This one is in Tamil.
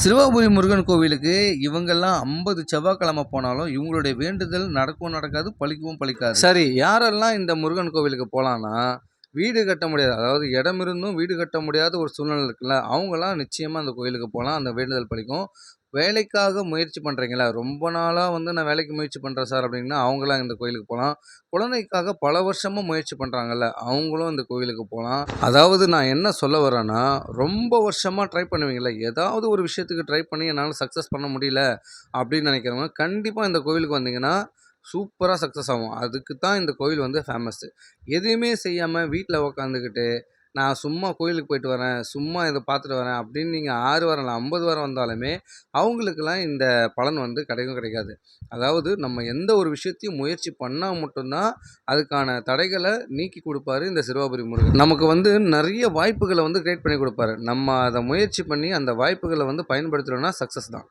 சிறுவாபுரி முருகன் கோவிலுக்கு இவங்கெல்லாம் 50 செவ்வாய்க்கிழமை போனாலும் இவங்களுடைய வேண்டுதல் நடக்கவும் நடக்காது, பலிக்கவும் பலிக்காது. சரி, யாரெல்லாம் இந்த முருகன் கோவிலுக்கு போகலான்னா, வீடு கட்ட முடியாது, அதாவது இடம் இருந்தும் வீடு கட்ட முடியாத ஒரு சூழ்நிலை இருக்குல்ல, அவங்களாம் நிச்சயமாக அந்த கோயிலுக்கு போகலாம். அந்த வேண்டுதல் பலிக்கும். வேலைக்காக முயற்சி பண்ணுறீங்களா, ரொம்ப நாளாக நான் வேலைக்கு முயற்சி பண்ணுறேன் சார் அப்படின்னா அவங்களாம் இந்த கோயிலுக்கு போகலாம். குழந்தைக்காக பல வருஷமாக முயற்சி பண்ணுறாங்கல்ல, அவங்களும் இந்த கோயிலுக்கு போகலாம். அதாவது நான் என்ன சொல்ல வரேன்னா, ரொம்ப வருஷமாக ட்ரை பண்ணுவீங்கள, ஏதாவது ஒரு விஷயத்துக்கு ட்ரை பண்ணி என்னால் சக்ஸஸ் பண்ண முடியல அப்படின்னு நினைக்கிறவங்க கண்டிப்பாக இந்த கோவிலுக்கு வந்தீங்கன்னா சூப்பராக சக்ஸஸ் ஆகும். அதுக்கு தான் இந்த கோவில் ஃபேமஸ்ஸு. எதுவுமே செய்யாமல் வீட்டில் உக்காந்துக்கிட்டு நான் சும்மா கோயிலுக்கு போயிட்டு வரேன், சும்மா இதை பார்த்துட்டு வரேன் அப்படின்னு நீங்கள் 6 வாரம் இல்லை 50 வாரம் வந்தாலுமே அவங்களுக்கெல்லாம் இந்த பலன் கிடைக்காது. அதாவது நம்ம எந்த ஒரு விஷயத்தையும் முயற்சி பண்ணால் மட்டும்தான் அதுக்கான தடைகளை நீக்கி கொடுப்பாரு இந்த சிறுவாபுரி முருகன். நமக்கு நிறைய வாய்ப்புகளை கிரியேட் பண்ணி கொடுப்பாரு. நம்ம அதை முயற்சி பண்ணி அந்த வாய்ப்புகளை பயன்படுத்துகிறோன்னா சக்ஸஸ் தான்.